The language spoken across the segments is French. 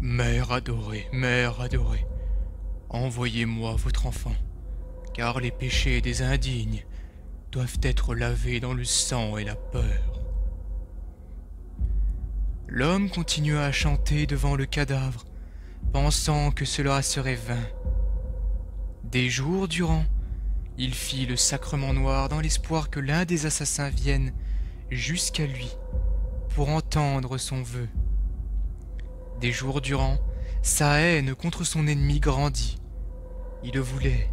Mère adorée, envoyez-moi votre enfant, car les péchés des indignes doivent être lavés dans le sang et la peur. » L'homme continua à chanter devant le cadavre, pensant que cela serait vain. Des jours durant, il fit le sacrement noir dans l'espoir que l'un des assassins vienne jusqu'à lui pour entendre son vœu. Des jours durant, sa haine contre son ennemi grandit. Il voulait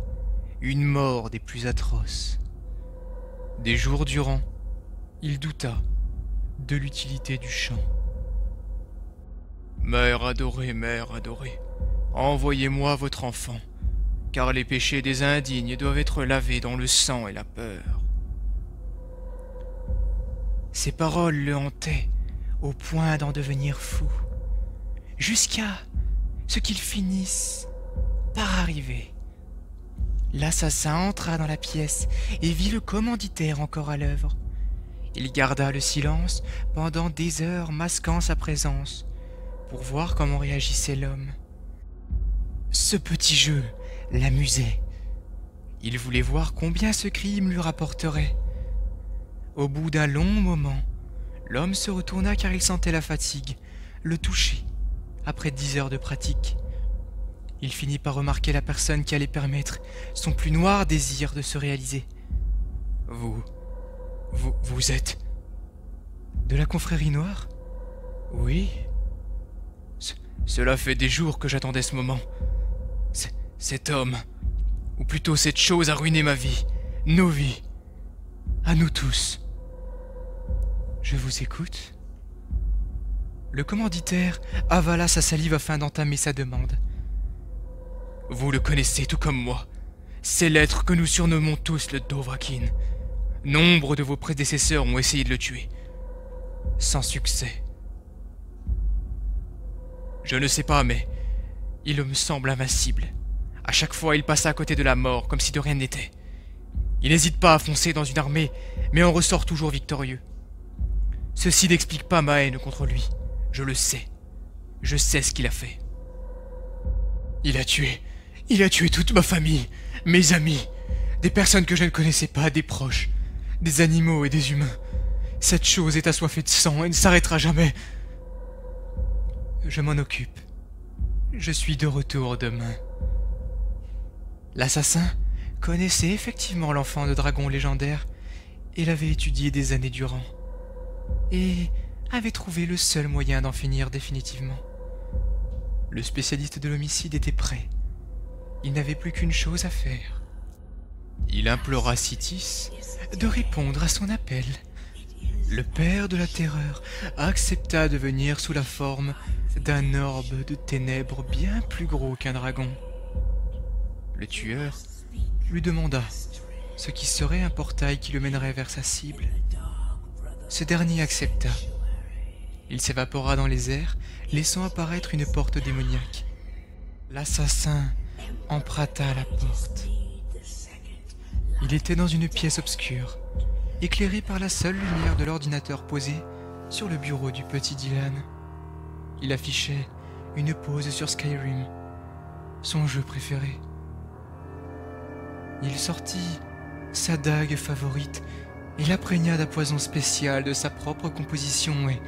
une mort des plus atroces. Des jours durant, il douta de l'utilité du chant. Mère adorée, envoyez-moi votre enfant, car les péchés des indignes doivent être lavés dans le sang et la peur. Ces paroles le hantaient au point d'en devenir fou, jusqu'à ce qu'il finisse par arriver. L'assassin entra dans la pièce et vit le commanditaire encore à l'œuvre. Il garda le silence pendant des heures, masquant sa présence, pour voir comment réagissait l'homme. Ce petit jeu l'amusait. Il voulait voir combien ce crime lui rapporterait. Au bout d'un long moment, l'homme se retourna car il sentait la fatigue le toucher après 10 heures de pratique. Il finit par remarquer la personne qui allait permettre son plus noir désir de se réaliser. Vous êtes de la confrérie noire? Oui. Cela fait des jours que j'attendais ce moment. Cet homme, ou plutôt cette chose, a ruiné ma vie, nos vies, à nous tous. Je vous écoute. Le commanditaire avala sa salive afin d'entamer sa demande. Vous le connaissez tout comme moi. C'est l'être que nous surnommons tous le Dovahkiin. Nombre de vos prédécesseurs ont essayé de le tuer. Sans succès. Je ne sais pas, mais il me semble invincible. À chaque fois, il passa à côté de la mort, comme si de rien n'était. Il n'hésite pas à foncer dans une armée, mais en ressort toujours victorieux. Ceci n'explique pas ma haine contre lui. Je le sais. Je sais ce qu'il a fait. Il a tué toute ma famille, mes amis, des personnes que je ne connaissais pas, des proches, des animaux et des humains. Cette chose est assoiffée de sang et ne s'arrêtera jamais. Je m'en occupe. Je suis de retour demain. L'assassin connaissait effectivement l'enfant de dragon légendaire et l'avait étudié des années durant, et avait trouvé le seul moyen d'en finir définitivement. Le spécialiste de l'homicide était prêt. Il n'avait plus qu'une chose à faire. Il implora Sitis de répondre à son appel. Le père de la terreur accepta de venir sous la forme d'un orbe de ténèbres bien plus gros qu'un dragon. Le tueur lui demanda ce qui serait un portail qui le mènerait vers sa cible. Ce dernier accepta. Il s'évapora dans les airs, laissant apparaître une porte démoniaque. L'assassin emprunta la porte. Il était dans une pièce obscure, éclairée par la seule lumière de l'ordinateur posé sur le bureau du petit Dylan. Il affichait une pause sur Skyrim, son jeu préféré. Il sortit sa dague favorite et l'imprégna d'un poison spécial de sa propre composition et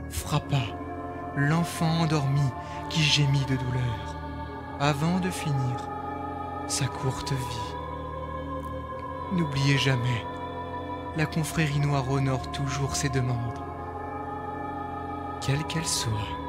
frappa l'enfant endormi qui gémit de douleur, avant de finir sa courte vie. N'oubliez jamais, la confrérie noire honore toujours ses demandes, quelles qu'elles soient.